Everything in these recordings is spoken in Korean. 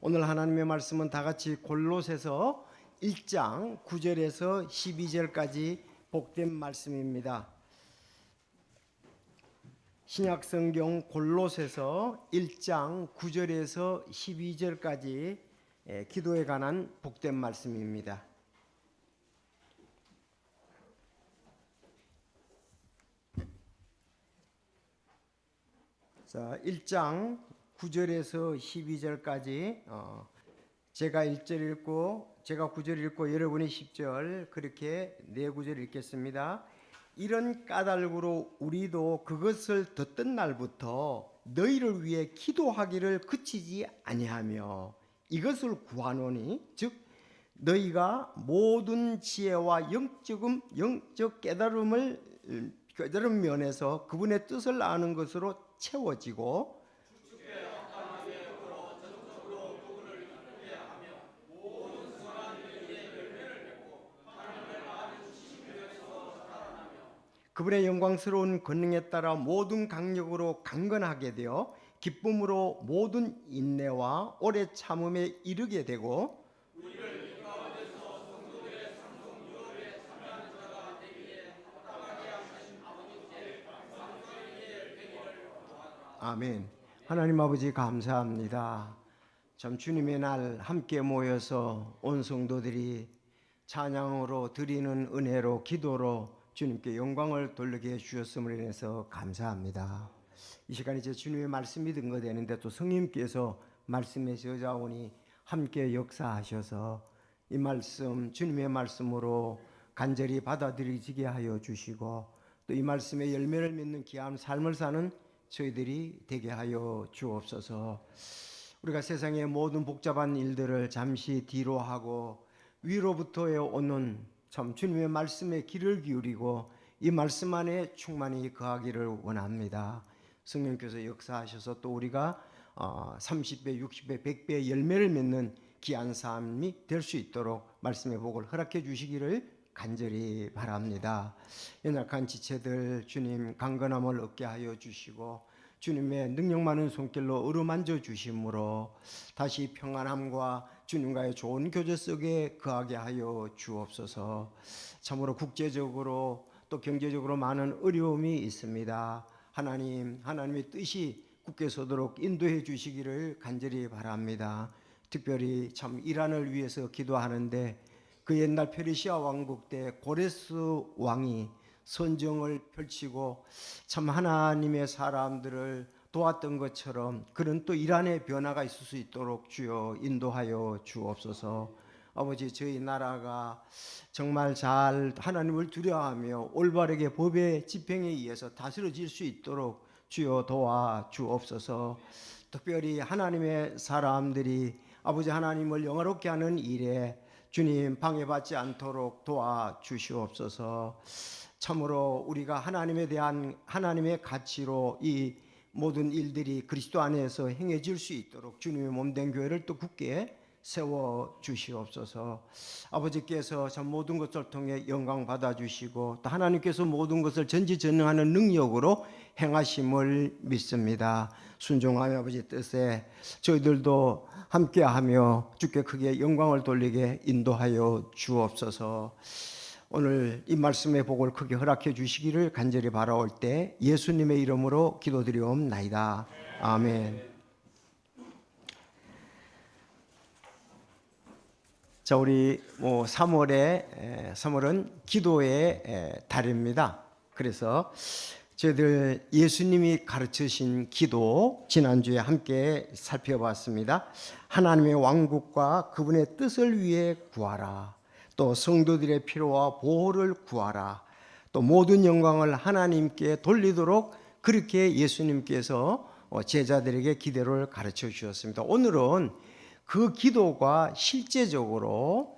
오늘 하나님의 말씀은 다 같이 골로새서 1장 9절에서 12절까지 복된 말씀입니다. 신약성경 골로새서 1장 9절에서 12절까지 기도에 관한 복된 말씀입니다. 자, 1장 9절에서 12절까지 제가 1절 읽고 제가 9절 읽고 여러분이 10절 그렇게 네 구절 읽겠습니다. 이런 까닭으로 우리도 그것을 듣던 날부터 너희를 위해 기도하기를 그치지 아니하며 이것을 구하노니 즉 너희가 모든 지혜와 영적 깨달음 면에서 그분의 뜻을 아는 것으로 채워지고 그분의 영광스러운 권능에 따라 모든 강력으로 강건하게 되어 기쁨으로 모든 인내와 오래 참음에 이르게 되고 아멘. 하나님 아버지 감사합니다. 참 주님의 날 함께 모여서 온 성도들이 찬양으로 드리는 은혜로 기도로 주님께 영광을 돌리게 해주셨음을 인해서 감사합니다. 이 시간에 제 주님의 말씀이 증거되는데 또 성령님께서 말씀의 저자오니 함께 역사하셔서 이 말씀 주님의 말씀으로 간절히 받아들이지게 하여 주시고 또 이 말씀의 열매를 맺는 귀한 삶을 사는 저희들이 되게 하여 주옵소서. 우리가 세상의 모든 복잡한 일들을 잠시 뒤로 하고 위로부터에 오는 참 주님의 말씀에 귀를 기울이고 이 말씀 안에 충만히 거하기를 원합니다. 성령께서 역사하셔서 또 우리가 30배, 60배, 100배의 열매를 맺는 귀한 삶이 될 수 있도록 말씀의 복을 허락해 주시기를 간절히 바랍니다. 연약한 지체들 주님 강건함을 얻게 하여 주시고 주님의 능력 많은 손길로 어루만져 주심으로 다시 평안함과 주님과의 좋은 교제 속에 거하게 하여 주옵소서. 참으로 국제적으로 또 경제적으로 많은 어려움이 있습니다. 하나님의 뜻이 굳게 서도록 인도해 주시기를 간절히 바랍니다. 특별히 참 이란을 위해서 기도하는데 그 옛날 페르시아 왕국 때 고레스 왕이 선정을 펼치고 참 하나님의 사람들을 도왔던 것처럼 그런 또 이란의 변화가 있을 수 있도록 주여 인도하여 주옵소서. 아버지 저희 나라가 정말 잘 하나님을 두려워하며 올바르게 법의 집행에 의해서 다스려질 수 있도록 주여 도와 주옵소서. 특별히 하나님의 사람들이 아버지 하나님을 영화롭게 하는 일에 주님 방해받지 않도록 도와주시옵소서. 참으로 우리가 하나님에 대한 하나님의 가치로 이 모든 일들이 그리스도 안에서 행해질 수 있도록 주님의 몸된 교회를 또 굳게 세워주시옵소서. 아버지께서 참 모든 것을 통해 영광 받아주시고 또 하나님께서 모든 것을 전지전능하는 능력으로 행하심을 믿습니다. 순종하며 아버지 뜻에 저희들도 함께하며 주께 크게 영광을 돌리게 인도하여 주옵소서. 오늘 이 말씀의 복을 크게 허락해 주시기를 간절히 바라올 때 예수님의 이름으로 기도드리옵나이다. 아멘. 자, 우리 3월은 기도의 달입니다. 그래서 저희들 예수님이 가르치신 기도 지난주에 함께 살펴봤습니다. 하나님의 왕국과 그분의 뜻을 위해 구하라. 또 성도들의 필요와 보호를 구하라. 또 모든 영광을 하나님께 돌리도록 그렇게 예수님께서 제자들에게 기도를 가르쳐 주셨습니다. 오늘은 그 기도가 실제적으로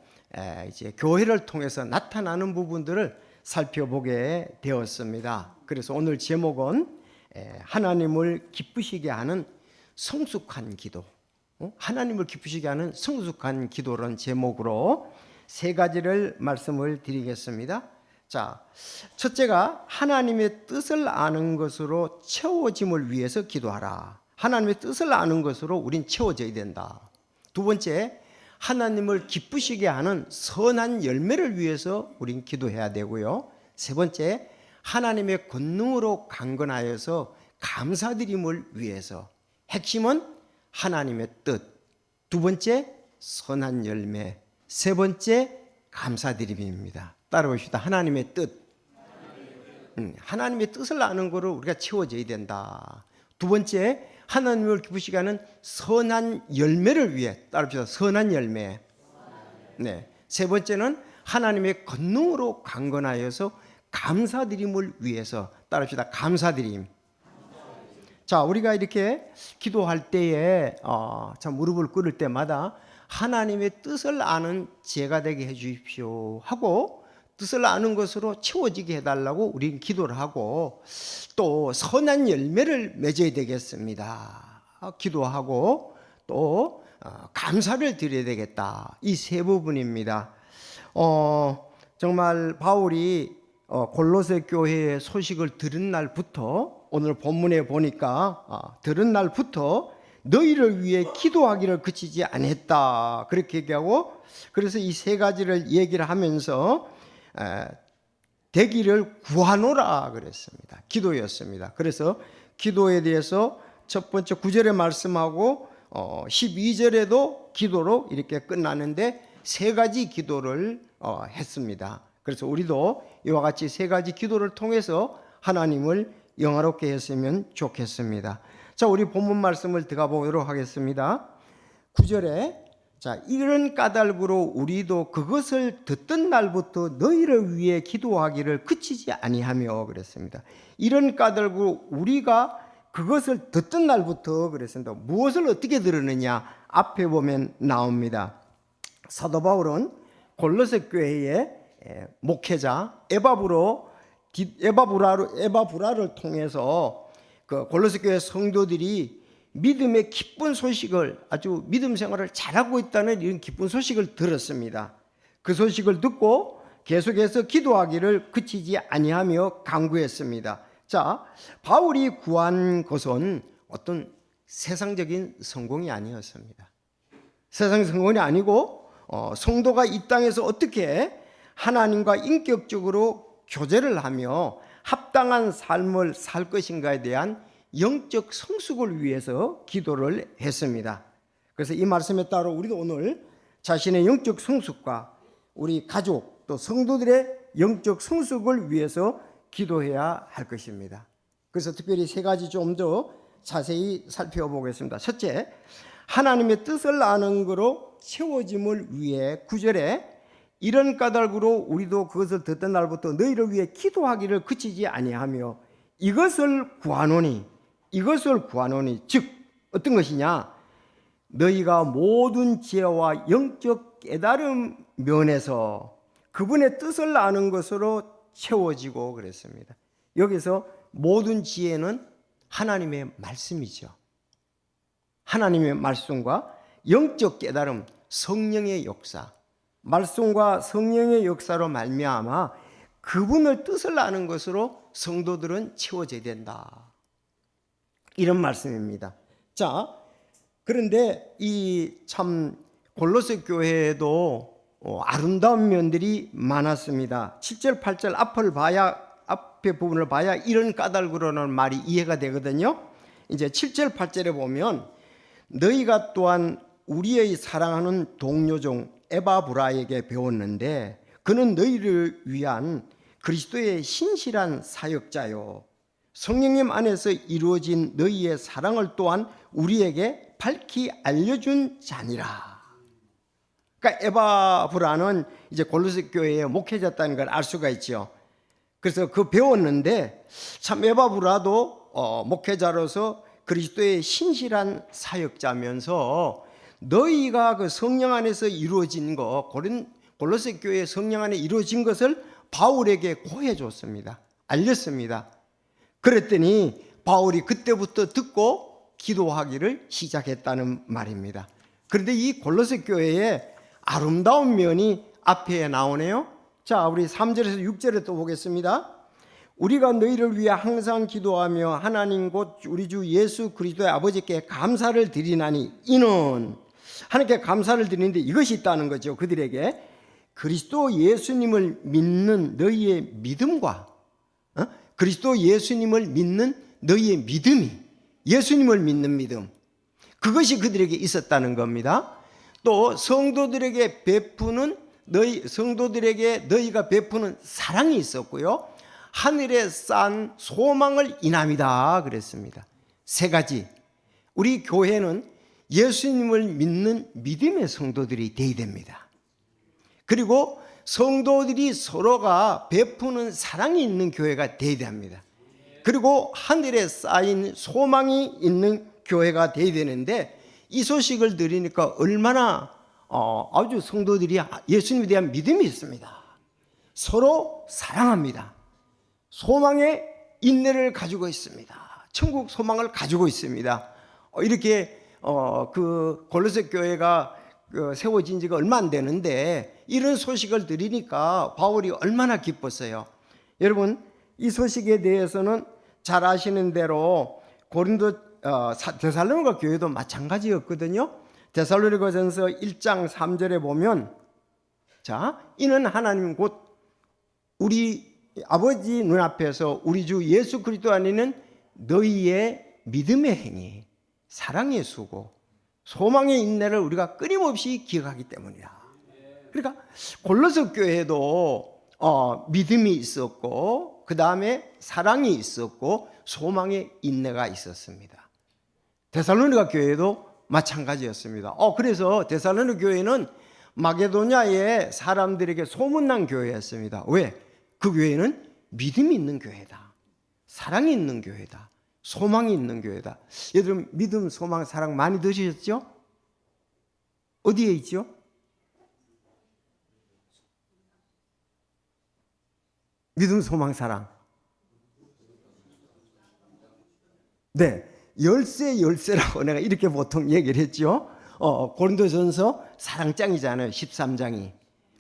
이제 교회를 통해서 나타나는 부분들을 살펴보게 되었습니다. 그래서 오늘 제목은 하나님을 기쁘시게 하는 성숙한 기도, 하나님을 기쁘시게 하는 성숙한 기도라는 제목으로 세 가지를 말씀을 드리겠습니다. 자, 첫째가 하나님의 뜻을 아는 것으로 채워짐을 위해서 기도하라. 하나님의 뜻을 아는 것으로 우린 채워져야 된다. 두 번째, 하나님을 기쁘시게 하는 선한 열매를 위해서 우린 기도해야 되고요. 세 번째, 하나님의 권능으로 강건하여서 감사드림을 위해서. 핵심은 하나님의 뜻. 두 번째, 선한 열매. 세 번째, 감사드림입니다. 따라봅시다. 하나님의 뜻. 하나님의 뜻을 아는 것을 우리가 채워져야 된다. 두 번째, 하나님을 기쁘시게 하는 선한 열매를 위해. 따라합시다. 선한 열매. 네. 세 번째는 하나님의 권능으로 강건하여서 감사드림을 위해서. 따라합시다. 감사드림. 자, 우리가 이렇게 기도할 때에 참 무릎을 꿇을 때마다 하나님의 뜻을 아는 제가 되게 해 주십시오 하고, 뜻을 아는 것으로 채워지게 해달라고 우리는 기도를 하고, 또 선한 열매를 맺어야 되겠습니다. 기도하고 또 감사를 드려야 되겠다. 이 세 부분입니다. 정말 바울이 골로새 교회의 소식을 들은 날부터, 오늘 본문에 보니까 들은 날부터 너희를 위해 기도하기를 그치지 않았다 그렇게 얘기하고, 그래서 이 세 가지를 얘기를 하면서 되기를 구하노라 그랬습니다. 기도였습니다. 그래서 기도에 대해서 첫 번째 9절에 말씀하고 12절에도 기도로 이렇게 끝나는데 세 가지 기도를 했습니다. 그래서 우리도 이와 같이 세 가지 기도를 통해서 하나님을 영화롭게 했으면 좋겠습니다. 자, 우리 본문 말씀을 들어가 보도록 하겠습니다. 9절에 자, 이런 까닭으로 우리도 그것을 듣던 날부터 너희를 위해 기도하기를 그치지 아니하며 그랬습니다. 이런 까닭으로 우리가 그것을 듣던 날부터 그랬습니다. 무엇을 어떻게 들었느냐? 앞에 보면 나옵니다. 사도 바울은 골로새 교회의 목회자 에바브라를 통해서 그 골로새 교회 성도들이 믿음의 기쁜 소식을, 아주 믿음 생활을 잘하고 있다는 이런 기쁜 소식을 들었습니다. 그 소식을 듣고 계속해서 기도하기를 그치지 아니하며 간구했습니다. 자, 바울이 구한 것은 어떤 세상적인 성공이 아니었습니다. 세상 성공이 아니고 성도가 이 땅에서 어떻게 하나님과 인격적으로 교제를 하며 합당한 삶을 살 것인가에 대한 영적 성숙을 위해서 기도를 했습니다. 그래서 이 말씀에 따라 우리도 오늘 자신의 영적 성숙과 우리 가족 또 성도들의 영적 성숙을 위해서 기도해야 할 것입니다. 그래서 특별히 세 가지 좀 더 자세히 살펴보겠습니다. 첫째, 하나님의 뜻을 아는 거로 채워짐을 위해 9절에 이런 까닭으로 우리도 그것을 듣던 날부터 너희를 위해 기도하기를 그치지 아니하며 이것을 구하노니, 즉 어떤 것이냐? 너희가 모든 지혜와 영적 깨달음 면에서 그분의 뜻을 아는 것으로 채워지고 그랬습니다. 여기서 모든 지혜는 하나님의 말씀이죠. 하나님의 말씀과 영적 깨달음, 성령의 역사, 말씀과 성령의 역사로 말미암아 그분의 뜻을 아는 것으로 성도들은 채워져야 된다. 이런 말씀입니다. 자, 그런데 이 참 골로새 교회에도 아름다운 면들이 많았습니다. 7절, 8절 앞에 부분을 봐야 이런 까닭으로는 말이 이해가 되거든요. 이제 7절, 8절에 보면 너희가 또한 우리의 사랑하는 동료 중 에바브라에게 배웠는데 그는 너희를 위한 그리스도의 신실한 사역자요 성령님 안에서 이루어진 너희의 사랑을 또한 우리에게 밝히 알려준 자니라. 그러니까 에바브라는 이제 골로새 교회의 목회자였다는 걸 알 수가 있죠. 그래서 그 배웠는데 참 에바브라도 목회자로서 그리스도의 신실한 사역자면서 너희가 그 성령 안에서 이루어진 것, 골로새 교회의 성령 안에 이루어진 것을 바울에게 고해 줬습니다. 알렸습니다. 그랬더니 바울이 그때부터 듣고 기도하기를 시작했다는 말입니다. 그런데 이 골로새 교회의 아름다운 면이 앞에 나오네요. 자, 우리 3절에서 6절에 또 보겠습니다. 우리가 너희를 위해 항상 기도하며 하나님 곧 우리 주 예수 그리스도의 아버지께 감사를 드리나니 이는 하나님께 감사를 드리는데 이것이 있다는 거죠. 그들에게 그리스도 예수님을 믿는 너희의 믿음과 그리스도 예수님을 믿는 너희의 믿음이, 예수님을 믿는 믿음, 그것이 그들에게 있었다는 겁니다. 또 성도들에게 너희가 베푸는 사랑이 있었고요, 하늘에 쌓은 소망을 인함이다 그랬습니다. 세 가지. 우리 교회는 예수님을 믿는 믿음의 성도들이 되어야 됩니다. 그리고 성도들이 서로가 베푸는 사랑이 있는 교회가 되어야 합니다. 그리고 하늘에 쌓인 소망이 있는 교회가 되어야 되는데, 이 소식을 들으니까 얼마나 아주 성도들이 예수님에 대한 믿음이 있습니다. 서로 사랑합니다. 소망의 인내를 가지고 있습니다. 천국 소망을 가지고 있습니다. 이렇게 그 골로새 교회가 세워진 지가 얼마 안 되는데 이런 소식을 들으니까 바울이 얼마나 기뻤어요. 여러분, 이 소식에 대해서는 잘 아시는 대로 데살로니가 교회도 마찬가지였거든요. 데살로니가전서 1장 3절에 보면, 자, 이는 하나님 곧 우리 아버지 눈앞에서 우리 주 예수 그리스도 안에는 너희의 믿음의 행위, 사랑의 수고, 소망의 인내를 우리가 끊임없이 기억하기 때문이다. 그러니까 골로새 교회도 믿음이 있었고, 그 다음에 사랑이 있었고, 소망의 인내가 있었습니다. 데살로니가 교회도 마찬가지였습니다. 그래서 데살로니가 교회는 마게도냐의 사람들에게 소문난 교회였습니다. 왜? 그 교회는 믿음이 있는 교회다, 사랑이 있는 교회다, 소망이 있는 교회다. 여러분, 믿음, 소망, 사랑 많이 들으셨죠? 어디에 있죠? 믿음, 소망, 사랑. 네, 열쇠라고 내가 이렇게 보통 얘기를 했죠. 고린도전서 사랑장이잖아요. 13장이.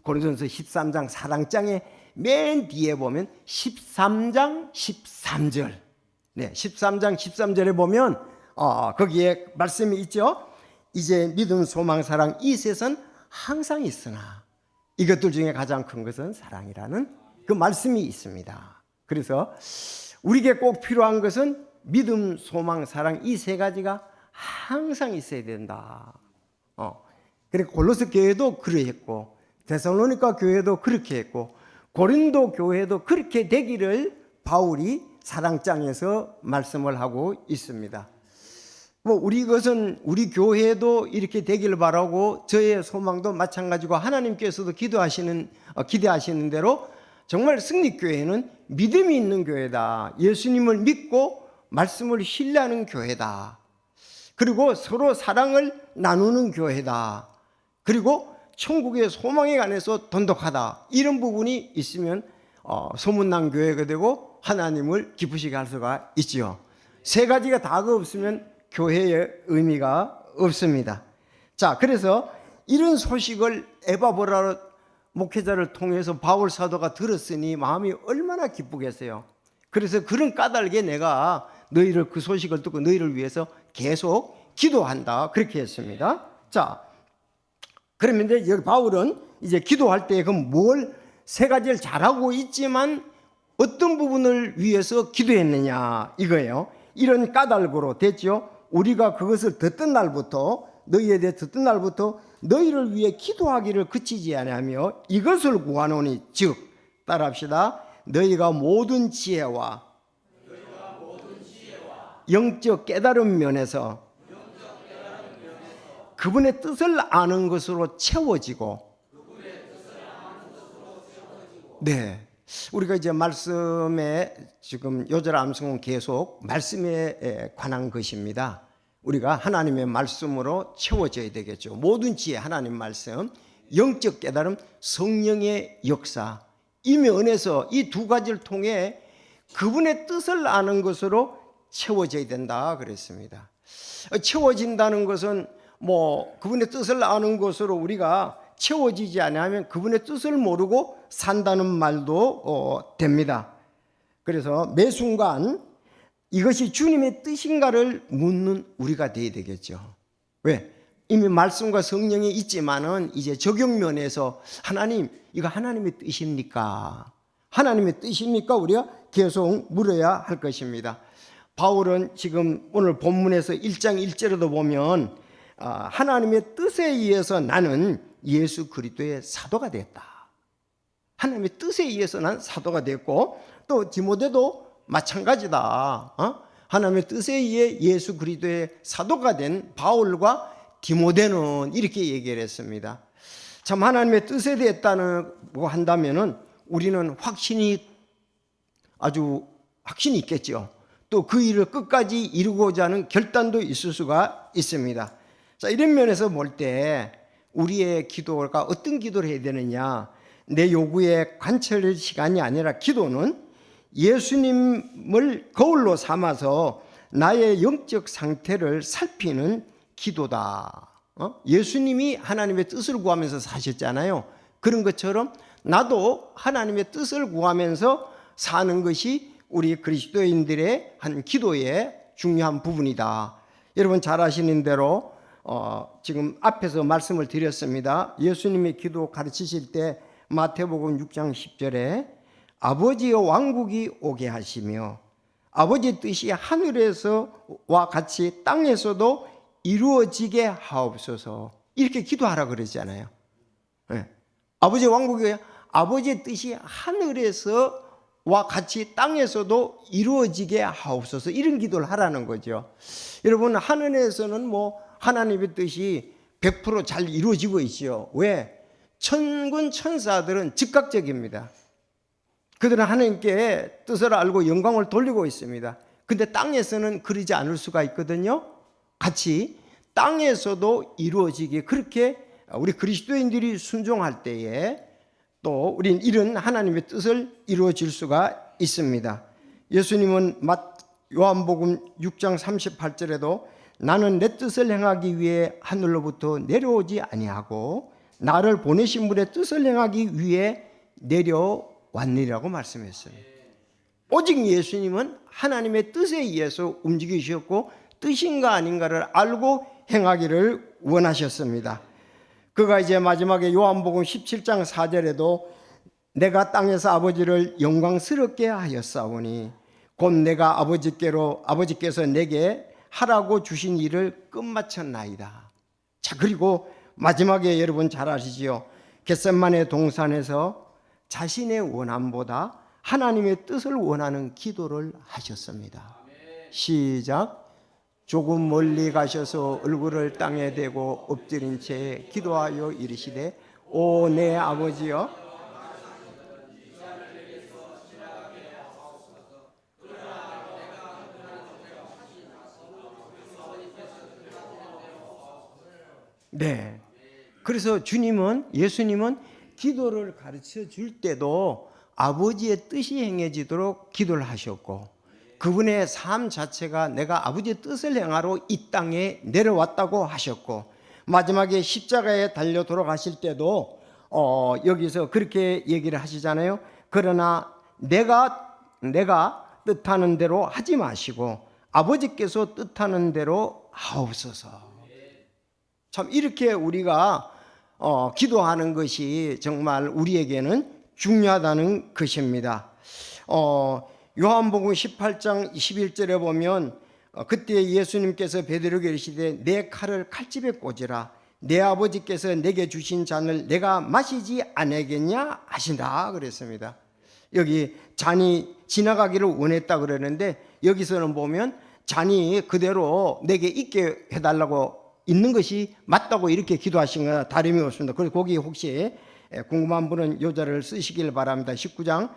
고린도전서 13장 사랑장의 맨 뒤에 보면 13장 13절. 네, 13장 13절에 보면 거기에 말씀이 있죠. 이제 믿음, 소망, 사랑 이 셋은 항상 있으나 이것들 중에 가장 큰 것은 사랑이라는 그 말씀이 있습니다. 그래서 우리에게 꼭 필요한 것은 믿음, 소망, 사랑 이 세 가지가 항상 있어야 된다. 그리고 골로새 교회도 그러했고, 데살로니가 교회도 그렇게 했고, 고린도 교회도 그렇게 되기를 바울이 사랑장에서 말씀을 하고 있습니다. 우리 교회도 이렇게 되기를 바라고, 저의 소망도 마찬가지고, 하나님께서도 기대하시는 대로 정말 승리교회는 믿음이 있는 교회다. 예수님을 믿고 말씀을 신뢰하는 교회다. 그리고 서로 사랑을 나누는 교회다. 그리고 천국의 소망에 관해서 돈독하다. 이런 부분이 있으면 소문난 교회가 되고 하나님을 기쁘시게 할 수가 있지요. 세 가지가 다가 없으면 교회의 의미가 없습니다. 자, 그래서 이런 소식을 에바브라 목회자를 통해서 바울 사도가 들었으니 마음이 얼마나 기쁘겠어요. 그래서 그런 까닭에 내가 너희를, 그 소식을 듣고 너희를 위해서 계속 기도한다, 그렇게 했습니다. 자, 그러면 이제 여기 바울은 이제 기도할 때 그럼 세 가지를 잘하고 있지만 어떤 부분을 위해서 기도했느냐 이거예요. 이런 까닭으로 됐죠. 우리가 그것을 듣던 날부터, 너희에 대해 듣던 날부터 너희를 위해 기도하기를 그치지 아니하며 이것을 구하노니, 즉 따라합시다. 너희가 모든 지혜와 영적 깨달음 면에서 그분의 뜻을 아는 것으로 채워지고, 네, 우리가 이제 말씀에 지금 요절 암송은 계속 말씀에 관한 것입니다. 우리가 하나님의 말씀으로 채워져야 되겠죠. 모든 지혜, 하나님 말씀, 영적 깨달음, 성령의 역사, 임의은혜서 이 두 가지를 통해 그분의 뜻을 아는 것으로 채워져야 된다 그랬습니다. 채워진다는 것은 그분의 뜻을 아는 것으로 우리가 채워지지 않으면 그분의 뜻을 모르고 산다는 말도 됩니다. 그래서 매 순간 이것이 주님의 뜻인가를 묻는 우리가 되어야 되겠죠. 왜? 이미 말씀과 성령이 있지만은 이제 적용면에서 하나님, 이거 하나님의 뜻입니까? 하나님의 뜻입니까? 우리가 계속 물어야 할 것입니다. 바울은 지금 오늘 본문에서 1장 1절에도 보면 하나님의 뜻에 의해서 나는 예수 그리스도의 사도가 됐다. 하나님의 뜻에 의해서 난 사도가 됐고, 또 디모데도 마찬가지다. 하나님의 뜻에 의해 예수 그리스도의 사도가 된 바울과 디모데는 이렇게 얘기를 했습니다. 참 하나님의 뜻에 대했다고 한다면은 우리는 아주 확신이 있겠죠. 또 그 일을 끝까지 이루고자 하는 결단도 있을 수가 있습니다. 자, 이런 면에서 볼 때 우리의 기도가 어떤 기도를 해야 되느냐, 내 요구에 관철할 시간이 아니라 기도는 예수님을 거울로 삼아서 나의 영적 상태를 살피는 기도다. 예수님이 하나님의 뜻을 구하면서 사셨잖아요. 그런 것처럼 나도 하나님의 뜻을 구하면서 사는 것이 우리 그리스도인들의 한 기도의 중요한 부분이다. 여러분 잘 아시는 대로 지금 앞에서 말씀을 드렸습니다. 예수님이 기도 가르치실 때 마태복음 6장 10절에 아버지의 왕국이 오게 하시며 아버지의 뜻이 하늘에서와 같이 땅에서도 이루어지게 하옵소서, 이렇게 기도하라 그러잖아요. 네. 아버지의 왕국이, 아버지의 뜻이 하늘에서와 같이 땅에서도 이루어지게 하옵소서, 이런 기도를 하라는 거죠. 여러분, 하늘에서는 뭐 하나님의 뜻이 100% 잘 이루어지고 있죠. 왜? 천군 천사들은 즉각적입니다. 그들은 하나님께 뜻을 알고 영광을 돌리고 있습니다. 근데 땅에서는 그러지 않을 수가 있거든요. 같이 땅에서도 이루어지게, 그렇게 우리 그리스도인들이 순종할 때에 또 우리는 이런 하나님의 뜻을 이루어질 수가 있습니다. 예수님은 요한복음 6장 38절에도 나는 내 뜻을 행하기 위해 하늘로부터 내려오지 아니하고 나를 보내신 분의 뜻을 행하기 위해 내려왔느니라고 말씀했어요. 오직 예수님은 하나님의 뜻에 의해서 움직이셨고 뜻인가 아닌가를 알고 행하기를 원하셨습니다. 그가 이제 마지막에 요한복음 17장 4절에도 내가 땅에서 아버지를 영광스럽게 하였사오니 곧 내가 아버지께서 내게 하라고 주신 일을 끝마쳤나이다. 자, 그리고 마지막에 여러분 잘 아시지요. 겟세마네 동산에서 자신의 원함보다 하나님의 뜻을 원하는 기도를 하셨습니다. 시작. 조금 멀리 가셔서 얼굴을 땅에 대고 엎드린 채 기도하여 이르시되 오 내 아버지여, 네. 그래서 예수님은 기도를 가르쳐 줄 때도 아버지의 뜻이 행해지도록 기도를 하셨고, 그분의 삶 자체가 내가 아버지의 뜻을 행하러 이 땅에 내려왔다고 하셨고, 마지막에 십자가에 달려 돌아가실 때도 여기서 그렇게 얘기를 하시잖아요. 그러나 내가 뜻하는 대로 하지 마시고 아버지께서 뜻하는 대로 하옵소서. 참 이렇게 우리가 기도하는 것이 정말 우리에게는 중요하다는 것입니다. 요한복음 18장 21절에 보면 그때 예수님께서 베드로에게 이르시되 내 칼을 칼집에 꽂으라, 내 아버지께서 내게 주신 잔을 내가 마시지 않겠냐 하신다 그랬습니다. 여기 잔이 지나가기를 원했다 그러는데 여기서는 보면 잔이 그대로 내게 있게 해달라고 있는 것이 맞다고 이렇게 기도하신 거나 다름이 없습니다. 그래서 거기 혹시 궁금한 분은 요자를 쓰시길 바랍니다. 19장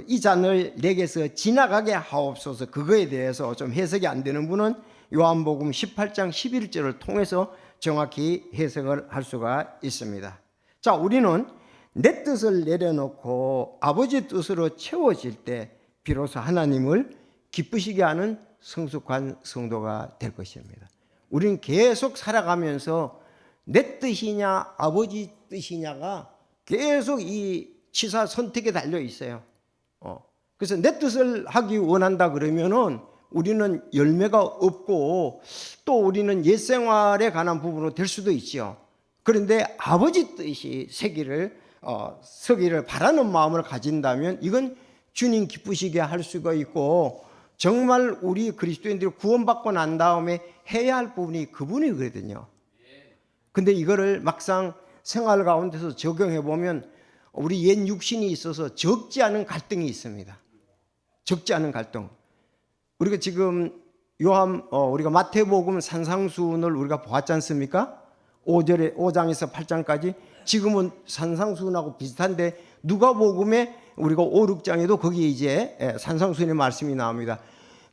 이 잔을 내게서 지나가게 하옵소서, 그거에 대해서 좀 해석이 안 되는 분은 요한복음 18장 11절을 통해서 정확히 해석을 할 수가 있습니다. 자, 우리는 내 뜻을 내려놓고 아버지 뜻으로 채워질 때 비로소 하나님을 기쁘시게 하는 성숙한 성도가 될 것입니다. 우리는 계속 살아가면서 내 뜻이냐 아버지 뜻이냐가 계속 이 치사 선택에 달려 있어요. 그래서 내 뜻을 하기 원한다 그러면은 우리는 열매가 없고 또 우리는 옛 생활에 관한 부분으로 될 수도 있지요. 그런데 아버지 뜻이 서기를 바라는 마음을 가진다면 이건 주님 기쁘시게 할 수가 있고, 정말 우리 그리스도인들이 구원받고 난 다음에 해야 할 부분이 그분이거든요. 근데 이거를 막상 생활 가운데서 적용해 보면 우리 옛 육신이 있어서 적지 않은 갈등이 있습니다. 적지 않은 갈등. 우리가 지금 우리가 마태복음 산상수훈을 우리가 보았지 않습니까? 5장에서 8장까지. 지금은 산상수훈하고 비슷한데 누가복음에 우리가 5, 6장에도 거기에 이제 산상수훈의 말씀이 나옵니다.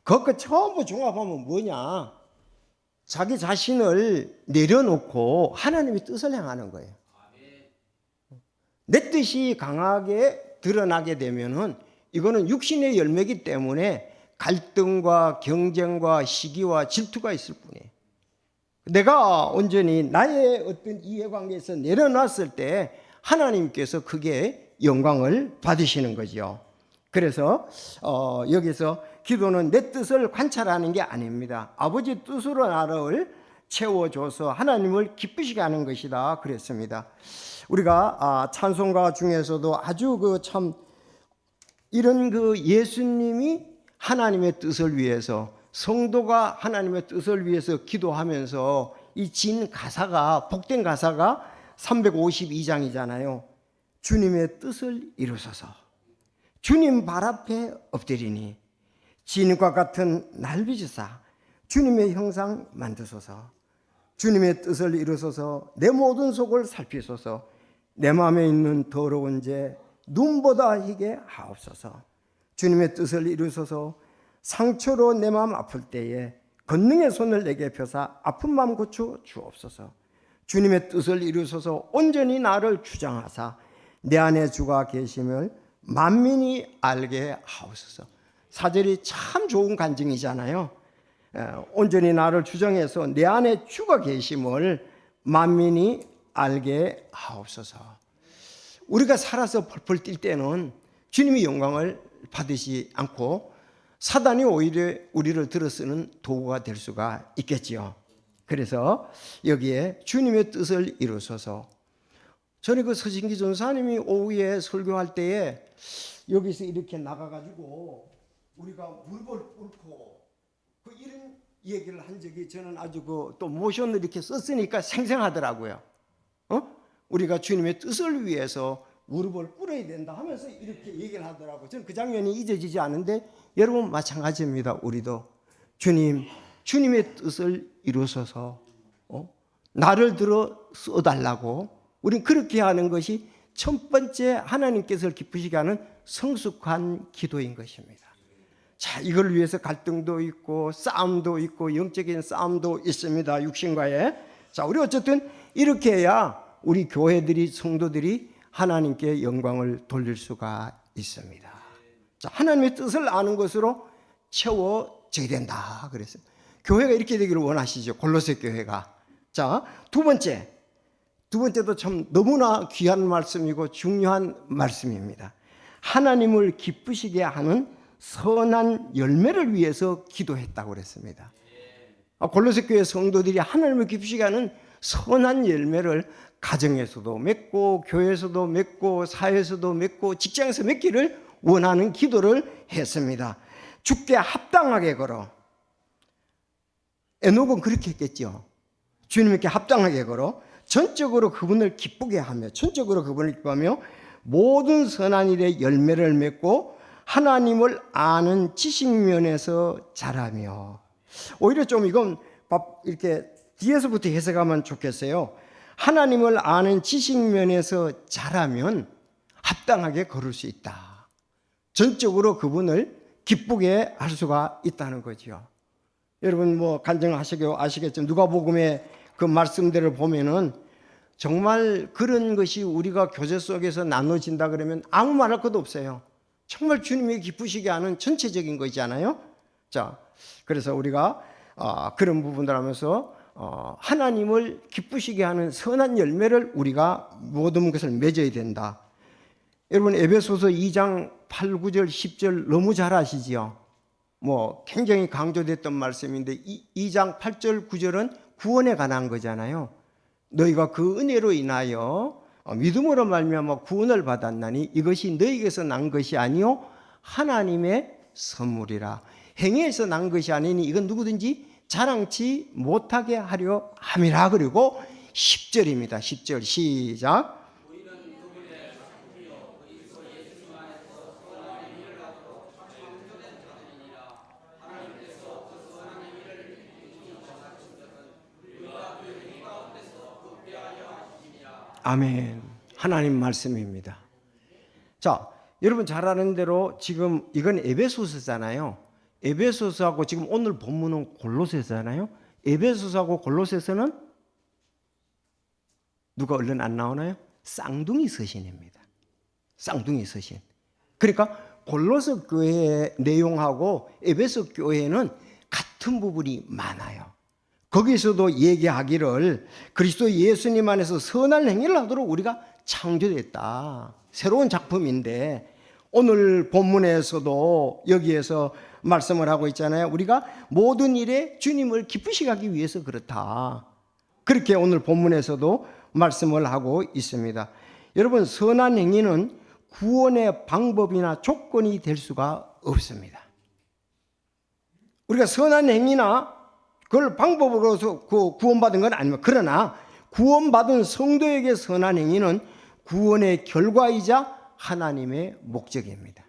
그거 전부 종합하면 뭐냐? 자기 자신을 내려놓고 하나님의 뜻을 행하는 거예요. 내 뜻이 강하게 드러나게 되면은 이거는 육신의 열매이기 때문에 갈등과 경쟁과 시기와 질투가 있을 뿐이에요. 내가 온전히 나의 어떤 이해관계에서 내려놨을 때 하나님께서 그게 영광을 받으시는 거죠. 그래서 여기서 기도는 내 뜻을 관찰하는 게 아닙니다. 아버지 뜻으로 나를 채워줘서 하나님을 기쁘시게 하는 것이다 그랬습니다. 우리가 찬송가 중에서도 아주 이런 예수님이 하나님의 뜻을 위해서, 성도가 하나님의 뜻을 위해서 기도하면서 이 진 가사가, 복된 가사가 352장이잖아요. 주님의 뜻을 이루소서. 주님 발 앞에 엎드리니 진과 같은 날 빚으사 주님의 형상 만드소서. 주님의 뜻을 이루소서. 내 모든 속을 살피소서. 내 마음에 있는 더러운 죄 눈보다 희게 하옵소서. 주님의 뜻을 이루소서. 상처로 내 마음 아플 때에 권능의 손을 내게 펴사 아픈 마음 고쳐 주옵소서. 주님의 뜻을 이루소서. 온전히 나를 주장하사 내 안에 주가 계심을 만민이 알게 하옵소서. 사절이 참 좋은 간증이잖아요. 온전히 나를 주장해서 내 안에 주가 계심을 만민이 알게 하옵소서. 우리가 살아서 펄펄 뛸 때는 주님이 영광을 받으시 않고 사단이 오히려 우리를 들어쓰는 도구가 될 수가 있겠지요. 그래서 여기에 주님의 뜻을 이루소서. 전에 서신기 전사님이 오후에 설교할 때에 여기서 이렇게 나가가지고 우리가 물벌 꿇고 이런 얘기를 한 적이, 저는 아주 또 모션을 이렇게 썼으니까 생생하더라고요. 우리가 주님의 뜻을 위해서 무릎을 꿇어야 된다 하면서 이렇게 얘기를 하더라고요. 저는 그 장면이 잊어지지 않은데 여러분 마찬가지입니다. 우리도 주님의 뜻을 이루소서. 나를 들어 써달라고. 우린 그렇게 하는 것이 첫 번째 하나님께서 기쁘시게 하는 성숙한 기도인 것입니다. 자, 이걸 위해서 갈등도 있고 싸움도 있고 영적인 싸움도 있습니다. 육신과의. 자, 우리 어쨌든 이렇게 해야 우리 교회들이, 성도들이 하나님께 영광을 돌릴 수가 있습니다. 자, 하나님의 뜻을 아는 것으로 채워져야 된다 그랬어요. 교회가 이렇게 되기를 원하시죠. 골로새 교회가. 자, 두 번째도 참 너무나 귀한 말씀이고 중요한 말씀입니다. 하나님을 기쁘시게 하는 선한 열매를 위해서 기도했다고 그랬습니다. 골로새 교회 성도들이 하나님을 기쁘시게 하는 선한 열매를 가정에서도 맺고 교회에서도 맺고 사회에서도 맺고 직장에서 맺기를 원하는 기도를 했습니다. 주께 합당하게 걸어. 에녹은 그렇게 했겠죠. 주님께 합당하게 걸어 전적으로 그분을 기쁘게 하며, 전적으로 그분을 기뻐하며 모든 선한 일의 열매를 맺고 하나님을 아는 지식면에서 자라며. 오히려 좀 이건 이렇게 뒤에서부터 해석하면 좋겠어요. 하나님을 아는 지식면에서 자라면 합당하게 걸을 수 있다. 전적으로 그분을 기쁘게 할 수가 있다는 거죠. 여러분 아시겠지만 누가복음의 그 말씀들을 보면은 정말 그런 것이 우리가 교제 속에서 나눠진다 그러면 아무 말할 것도 없어요. 정말 주님이 기쁘시게 하는 전체적인 것이잖아요. 자, 그래서 우리가 그런 부분들 하면서 하나님을 기쁘시게 하는 선한 열매를 우리가 모든 것을 맺어야 된다. 여러분 에베소서 2장 8, 9절, 10절 너무 잘 아시지요? 굉장히 강조됐던 말씀인데 2장 8절 9절은 구원에 관한 거잖아요. 너희가 그 은혜로 인하여 믿음으로 말미암아 구원을 받았나니 이것이 너희에게서 난 것이 아니요 하나님의 선물이라. 행위에서 난 것이 아니니 이건 누구든지 자랑치 못하게 하려 함이라. 그리고 10절입니다. 10절 시작. 아멘. 하나님 말씀입니다. 자, 여러분 잘 아는 대로 지금 이건 에베소서잖아요. 에베소서하고 지금 오늘 본문은 골로새잖아요. 에베소서하고 골로새서는 누가 얼른 안 나오나요? 쌍둥이 서신입니다. 쌍둥이 서신. 그러니까 골로새 교회의 내용하고 에베소 교회는 같은 부분이 많아요. 거기서도 얘기하기를 그리스도 예수님 안에서 선한 행위를 하도록 우리가 창조됐다. 새로운 작품인데 오늘 본문에서도 여기에서 말씀을 하고 있잖아요. 우리가 모든 일에 주님을 기쁘시게 하기 위해서 그렇다. 그렇게 오늘 본문에서도 말씀을 하고 있습니다. 여러분, 선한 행위는 구원의 방법이나 조건이 될 수가 없습니다. 우리가 선한 행위나 그걸 방법으로서 구원받은 건 아닙니다. 그러나 구원받은 성도에게 선한 행위는 구원의 결과이자 하나님의 목적입니다.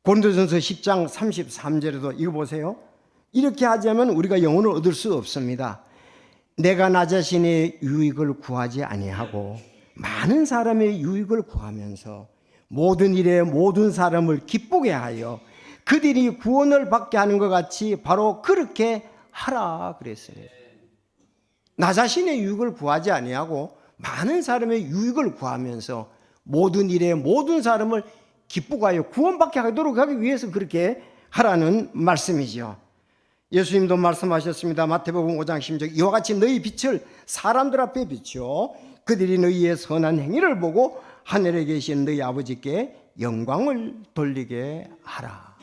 고린도전서 10장 33절에도 이거 보세요. 이렇게 하자면 우리가 영혼을 얻을 수 없습니다. 내가 나 자신의 유익을 구하지 아니하고 많은 사람의 유익을 구하면서 모든 일에 모든 사람을 기쁘게 하여 그들이 구원을 받게 하는 것 같이 바로 그렇게 하라 그랬어요. 나 자신의 유익을 구하지 아니하고 많은 사람의 유익을 구하면서 모든 일에 모든 사람을 기쁘게 하여 구원받게 하도록 하기 위해서 그렇게 하라는 말씀이죠. 예수님도 말씀하셨습니다. 마태복음 5장 10절 이와 같이 너희 빛을 사람들 앞에 비추어 그들이 너희의 선한 행위를 보고 하늘에 계신 너희 아버지께 영광을 돌리게 하라.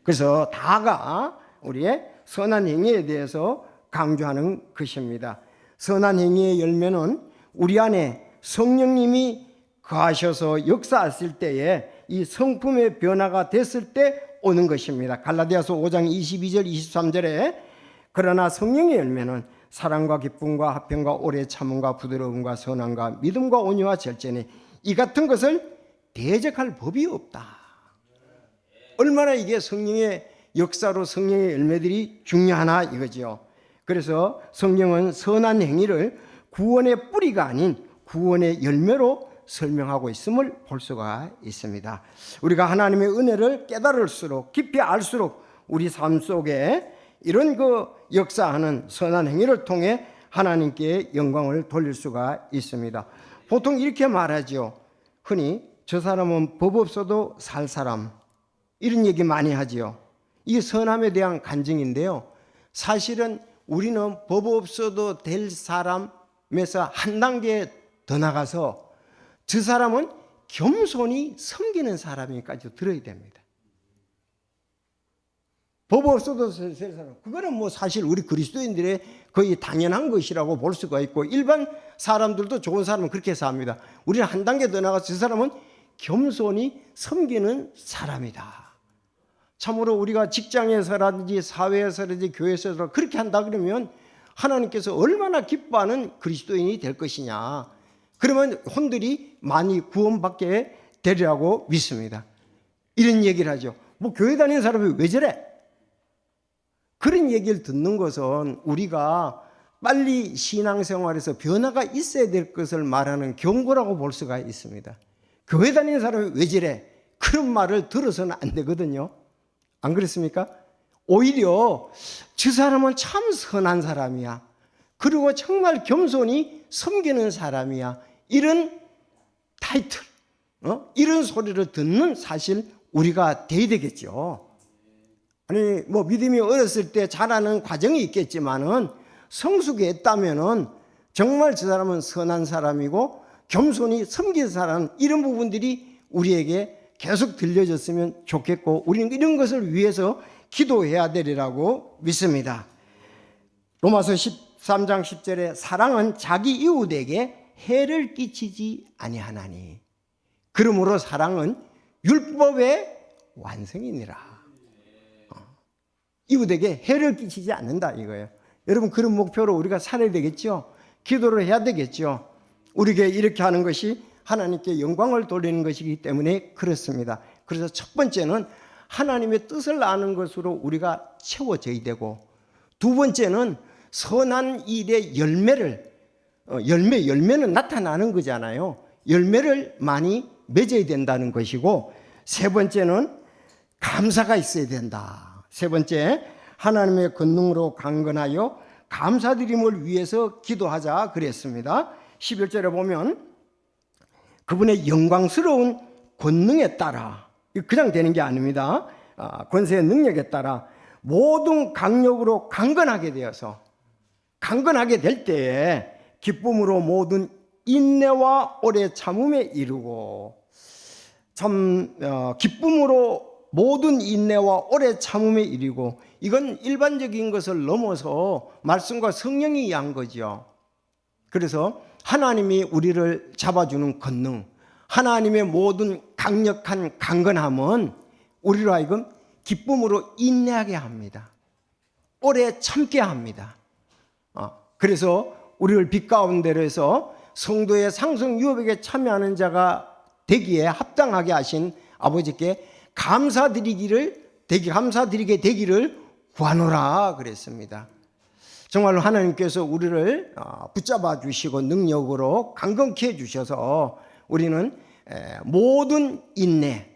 그래서 다가 우리의 선한 행위에 대해서 강조하는 것입니다. 선한 행위의 열매는 우리 안에 성령님이 거하셔서 역사했을 때에 이 성품의 변화가 됐을 때 오는 것입니다. 갈라디아서 5장 22절 23절에 그러나 성령의 열매는 사랑과 기쁨과 화평과 오래 참음과 부드러움과 선함과 믿음과 온유와 절제니 이 같은 것을 대적할 법이 없다. 얼마나 이게 성령의 역사로 성령의 열매들이 중요하나 이거죠. 그래서 성령은 선한 행위를 구원의 뿌리가 아닌 구원의 열매로 설명하고 있음을 볼 수가 있습니다. 우리가 하나님의 은혜를 깨달을수록 깊이 알수록 우리 삶 속에 이런 역사하는 선한 행위를 통해 하나님께 영광을 돌릴 수가 있습니다. 보통 이렇게 말하죠. 흔히 저 사람은 법 없어도 살 사람, 이런 얘기 많이 하지요. 이게 선함에 대한 간증인데요. 사실은 우리는 법 없어도 될 사람에서 한 단계 더 나가서 저 사람은 겸손히 섬기는 사람이까지 들어야 됩니다. 법 없어도 될 사람, 그거는 사실 우리 그리스도인들의 거의 당연한 것이라고 볼 수가 있고 일반 사람들도 좋은 사람은 그렇게 삽니다. 우리는 한 단계 더 나가서 저 사람은 겸손히 섬기는 사람이다. 참으로 우리가 직장에서라든지 사회에서라든지 교회에서 그렇게 한다 그러면 하나님께서 얼마나 기뻐하는 그리스도인이 될 것이냐. 그러면 혼들이 많이 구원받게 되리라고 믿습니다. 이런 얘기를 하죠. 교회 다니는 사람이 왜 저래? 그런 얘기를 듣는 것은 우리가 빨리 신앙생활에서 변화가 있어야 될 것을 말하는 경고라고 볼 수가 있습니다. 교회 다니는 사람이 왜 저래? 그런 말을 들어서는 안 되거든요. 안 그렇습니까? 오히려 저 사람은 참 선한 사람이야. 그리고 정말 겸손히 섬기는 사람이야. 이런 타이틀, 이런 소리를 듣는 사실 우리가 돼야 되겠죠. 아니 믿음이 어렸을 때 자라는 과정이 있겠지만은 성숙했다면은 정말 저 사람은 선한 사람이고 겸손히 섬기는 사람, 이런 부분들이 우리에게 계속 들려졌으면 좋겠고 우리는 이런 것을 위해서 기도해야 되리라고 믿습니다. 로마서 13장 10절에 사랑은 자기 이웃에게 해를 끼치지 아니하나니 그러므로 사랑은 율법의 완성이니라. 이웃에게 해를 끼치지 않는다 이거예요. 여러분 그런 목표로 우리가 살아야 되겠죠. 기도를 해야 되겠죠. 우리에게 이렇게 하는 것이 하나님께 영광을 돌리는 것이기 때문에 그렇습니다. 그래서 첫 번째는 하나님의 뜻을 아는 것으로 우리가 채워져야 되고, 두 번째는 선한 일의 열매는 나타나는 거잖아요. 열매를 많이 맺어야 된다는 것이고, 세 번째는 감사가 있어야 된다. 세 번째, 하나님의 권능으로 강건하여 감사드림을 위해서 기도하자 그랬습니다. 11절에 보면 그분의 영광스러운 권능에 따라, 그냥 되는 게 아닙니다. 권세의 능력에 따라 모든 강력으로 강건하게 되어서, 강건하게 될 때에 기쁨으로 모든 인내와 오래 참음에 이르고, 기쁨으로 모든 인내와 오래 참음에 이르고, 이건 일반적인 것을 넘어서 말씀과 성령이 한 거죠. 그래서 하나님이 우리를 잡아주는 권능, 하나님의 모든 강력한 강건함은 우리로 하여금 기쁨으로 인내하게 합니다. 오래 참게 합니다. 그래서 우리를 빛 가운데로 해서 성도의 상승 유업에게 참여하는 자가 되기에 합당하게 하신 아버지께 감사드리게 되기를 구하노라 그랬습니다. 정말로 하나님께서 우리를 붙잡아 주시고 능력으로 강건케 해주셔서 우리는 모든 인내,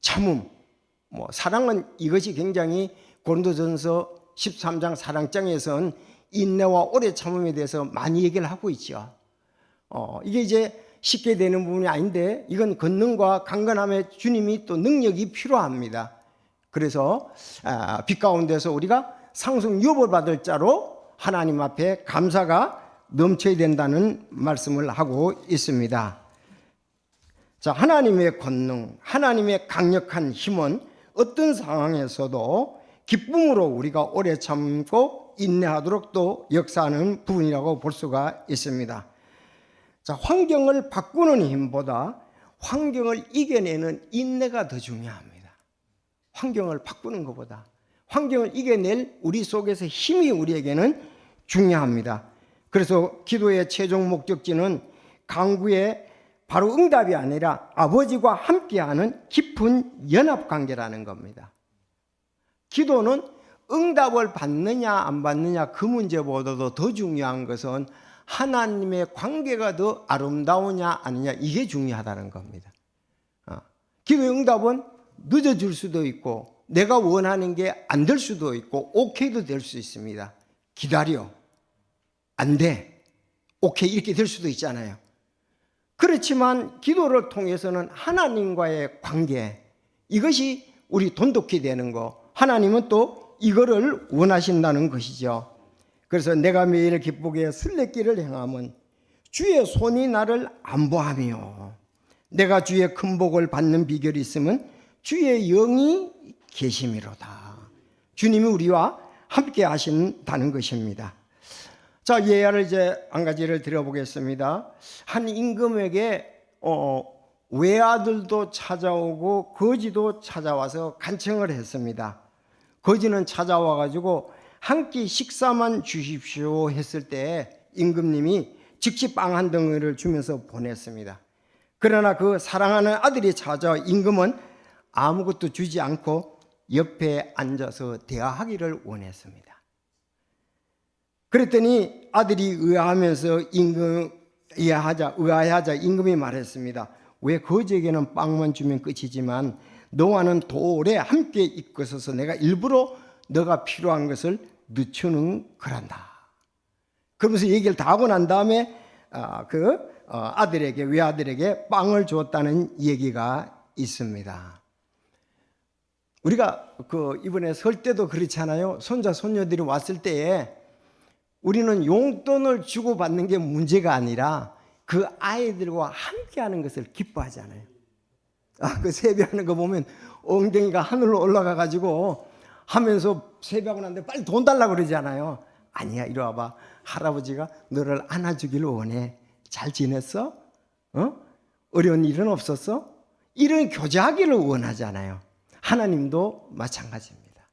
참음, 사랑은 이것이 굉장히 고린도전서 13장 사랑장에서는 인내와 오래 참음에 대해서 많이 얘기를 하고 있죠. 이게 이제 쉽게 되는 부분이 아닌데, 이건 권능과 강건함에 주님이 또 능력이 필요합니다. 그래서 빛 가운데서 우리가 상승 유업을 받을 자로 하나님 앞에 감사가 넘쳐야 된다는 말씀을 하고 있습니다. 자, 하나님의 권능, 하나님의 강력한 힘은 어떤 상황에서도 기쁨으로 우리가 오래 참고 인내하도록 또 역사하는 부분이라고 볼 수가 있습니다. 자, 환경을 바꾸는 힘보다 환경을 이겨내는 인내가 더 중요합니다. 환경을 바꾸는 것보다 환경을 이겨낼 우리 속에서 힘이 우리에게는 중요합니다. 그래서 기도의 최종 목적지는 강구의 바로 응답이 아니라 아버지와 함께하는 깊은 연합관계라는 겁니다. 기도는 응답을 받느냐 안 받느냐 그 문제보다도 더 중요한 것은 하나님의 관계가 더 아름다우냐 아니냐, 이게 중요하다는 겁니다. 기도의 응답은 늦어질 수도 있고 내가 원하는 게 안 될 수도 있고 오케이도 될 수 있습니다. 기다려, 안 돼, 오케이 이렇게 될 수도 있잖아요. 그렇지만 기도를 통해서는 하나님과의 관계, 이것이 우리 돈독히 되는 거, 하나님은 또 이거를 원하신다는 것이죠. 그래서 내가 매일 기쁘게 순례길을 행함은 주의 손이 나를 안보하며, 내가 주의 큰 복을 받는 비결이 있으면 주의 영이 계심이로다. 주님이 우리와 함께 하신다는 것입니다. 자, 예화를 이제 한 가지를 드려보겠습니다. 한 임금에게 외아들도 찾아오고 거지도 찾아와서 간청을 했습니다. 거지는 찾아와 가지고 한 끼 식사만 주십시오 했을 때 임금님이 즉시 빵 한 덩이를 주면서 보냈습니다. 그러나 그 사랑하는 아들이 찾아와 임금은 아무것도 주지 않고 옆에 앉아서 대화하기를 원했습니다. 그랬더니 아들이 의아하면서 의아해하자 임금이 말했습니다. 왜 거지에게는 빵만 주면 끝이지만 너와는 오래 함께 있고 있어서 내가 일부러 너가 필요한 것을 늦추는 거란다. 그러면서 얘기를 다 하고 난 다음에 외아들에게 빵을 주었다는 얘기가 있습니다. 우리가 이번에 설 때도 그렇잖아요. 손자 손녀들이 왔을 때에 우리는 용돈을 주고 받는 게 문제가 아니라 그 아이들과 함께하는 것을 기뻐하잖아요. 그 세배하는 거 보면 엉덩이가 하늘로 올라가 가지고 하면서 세배하고 난데 빨리 돈 달라고 그러잖아요. 아니야, 이리 와봐. 할아버지가 너를 안아주길 원해. 잘 지냈어? 어려운 일은 없었어? 이런 교제하기를 원하잖아요. 하나님도 마찬가지입니다.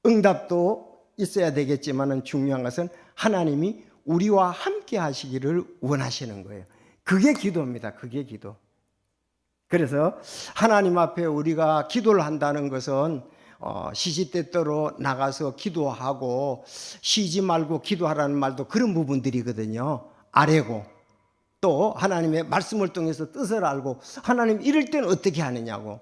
응답도 있어야 되겠지만 중요한 것은 하나님이 우리와 함께 하시기를 원하시는 거예요. 그게 기도입니다. 그게 기도. 그래서 하나님 앞에 우리가 기도를 한다는 것은 시시때때로 나가서 기도하고 쉬지 말고 기도하라는 말도 그런 부분들이거든요. 아뢰고 또 하나님의 말씀을 통해서 뜻을 알고 하나님 이럴 때는 어떻게 하느냐고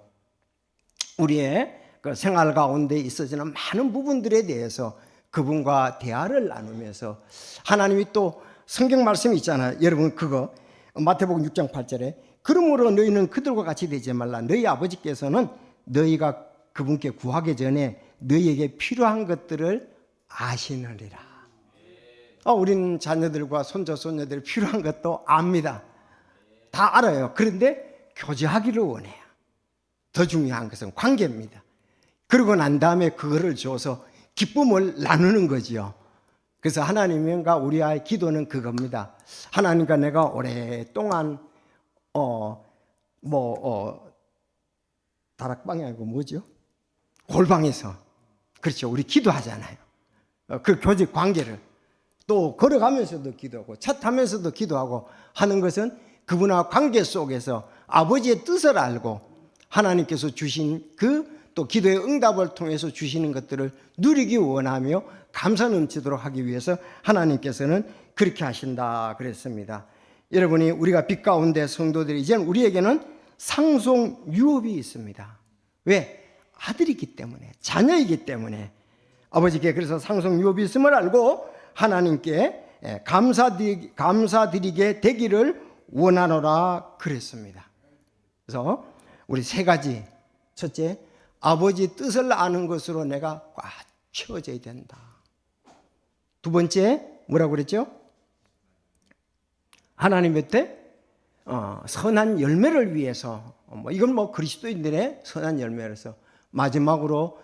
우리의 그 생활 가운데 있어지는 많은 부분들에 대해서 그분과 대화를 나누면서 하나님이 또 성경 말씀이 있잖아요. 여러분 그거 마태복음 6장 8절에 그러므로 너희는 그들과 같이 되지 말라. 너희 아버지께서는 너희가 그분께 구하기 전에 너희에게 필요한 것들을 아시느니라. 우리는 자녀들과 손자 손녀들이 필요한 것도 압니다. 다 알아요. 그런데 교제하기를 원해요. 더 중요한 것은 관계입니다. 그러고 난 다음에 그거를 줘서 기쁨을 나누는 거지요. 그래서 하나님과 우리의 기도는 그겁니다. 하나님과 내가 오랫동안 다락방이 아니고 뭐죠? 골방에서 그렇죠. 우리 기도하잖아요. 그 교제 관계를 또 걸어가면서도 기도하고 차 타면서도 기도하고 하는 것은 그분과 관계 속에서 아버지의 뜻을 알고 하나님께서 주신 또 기도의 응답을 통해서 주시는 것들을 누리기 원하며 감사 넘치도록 하기 위해서 하나님께서는 그렇게 하신다 그랬습니다. 여러분이 우리가 빛 가운데 성도들이 이제는 우리에게는 상속 유업이 있습니다. 왜? 아들이기 때문에, 자녀이기 때문에 아버지께 그래서 상속 유업이 있음을 알고 하나님께 감사드리게 되기를 원하노라 그랬습니다. 그래서 우리 세 가지. 첫째, 아버지 뜻을 아는 것으로 내가 꽉 채워져야 된다. 두 번째, 뭐라고 그랬죠? 하나님의 때 선한 열매를 위해서 이건 그리스도인들의 선한 열매로서 마지막으로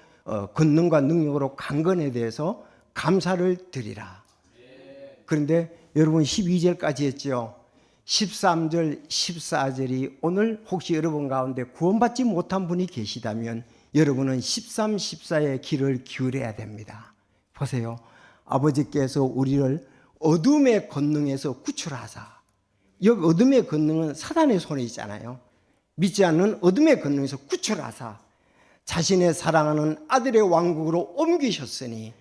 권능과 능력으로 강건에 대해서 감사를 드리라. 그런데 여러분 12절까지 했죠. 13절, 14절이 오늘 혹시 여러분 가운데 구원받지 못한 분이 계시다면 여러분은 13, 14의 길을 기울여야 됩니다. 보세요. 아버지께서 우리를 어둠의 권능에서 구출하사, 여기 어둠의 권능은 사단의 손에 있잖아요. 믿지 않는 어둠의 권능에서 구출하사 자신의 사랑하는 아들의 왕국으로 옮기셨으니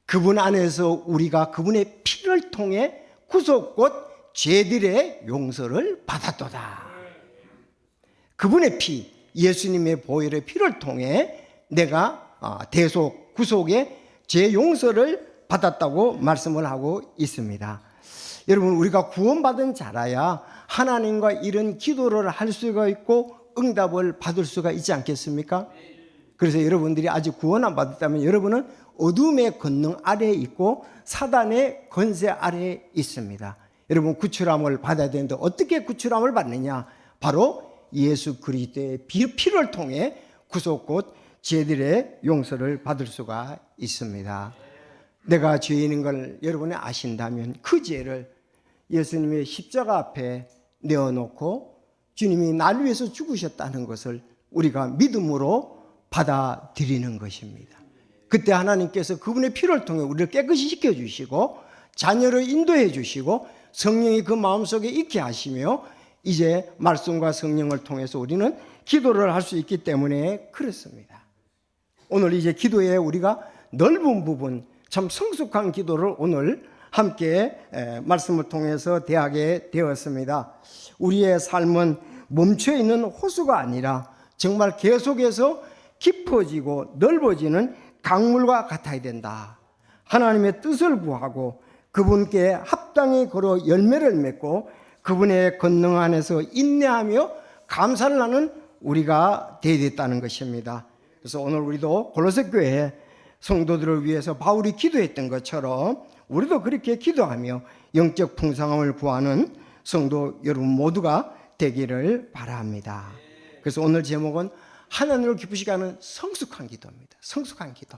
그분 안에서 우리가 그분의 피를 통해 구속 곧 죄들의 용서를 받았도다. 그분의 피, 예수님의 보혈의 피를 통해 내가 대속, 구속의 죄 용서를 받았다고 말씀을 하고 있습니다. 여러분 우리가 구원받은 자라야 하나님과 이런 기도를 할 수가 있고 응답을 받을 수가 있지 않겠습니까? 그래서 여러분들이 아직 구원 안 받았다면 여러분은 어둠의 권능 아래에 있고 사단의 권세 아래에 있습니다. 여러분 구출함을 받아야 되는데 어떻게 구출함을 받느냐? 바로 예수 그리스도의 피를 통해 구속 곧 죄들의 용서를 받을 수가 있습니다. 내가 죄인인 걸 여러분이 아신다면 그 죄를 예수님의 십자가 앞에 내어놓고 주님이 날 위해서 죽으셨다는 것을 우리가 믿음으로 받아들이는 것입니다. 그때 하나님께서 그분의 피를 통해 우리를 깨끗이 시켜주시고 자녀를 인도해 주시고 성령이 그 마음속에 있게 하시며 이제 말씀과 성령을 통해서 우리는 기도를 할 수 있기 때문에 그렇습니다. 오늘 이제 기도에 우리가 넓은 부분 참 성숙한 기도를 오늘 함께 말씀을 통해서 대하게 되었습니다. 우리의 삶은 멈춰있는 호수가 아니라 정말 계속해서 깊어지고 넓어지는 강물과 같아야 된다. 하나님의 뜻을 구하고 그분께 합당히 걸어 열매를 맺고 그분의 권능 안에서 인내하며 감사를 하는 우리가 되어야 됐다는 것입니다. 그래서 오늘 우리도 골로새 교회 성도들을 위해서 바울이 기도했던 것처럼 우리도 그렇게 기도하며 영적 풍성함을 구하는 성도 여러분 모두가 되기를 바랍니다. 그래서 오늘 제목은 하나님을 기쁘시게 하는 성숙한 기도입니다. 성숙한 기도.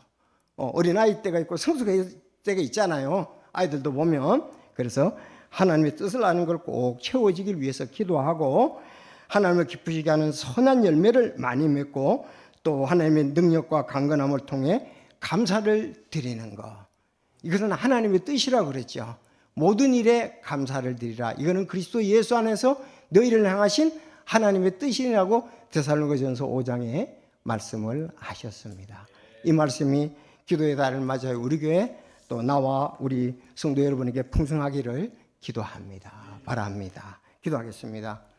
어린아이 때가 있고 성숙할 때가 있잖아요. 아이들도 보면. 그래서 하나님의 뜻을 아는 걸 꼭 채워지길 위해서 기도하고 하나님을 기쁘시게 하는 선한 열매를 많이 맺고 또 하나님의 능력과 강건함을 통해 감사를 드리는 것. 이것은 하나님의 뜻이라고 그랬죠. 모든 일에 감사를 드리라. 이거는 그리스도 예수 안에서 너희를 향하신 하나님의 뜻이라고 데살로니가전서 5장에 말씀을 하셨습니다. 이 말씀이 기도의 달을 맞아요. 우리 교회 또 나와 우리 성도 여러분에게 풍성하기를 기도합니다. 바랍니다. 기도하겠습니다.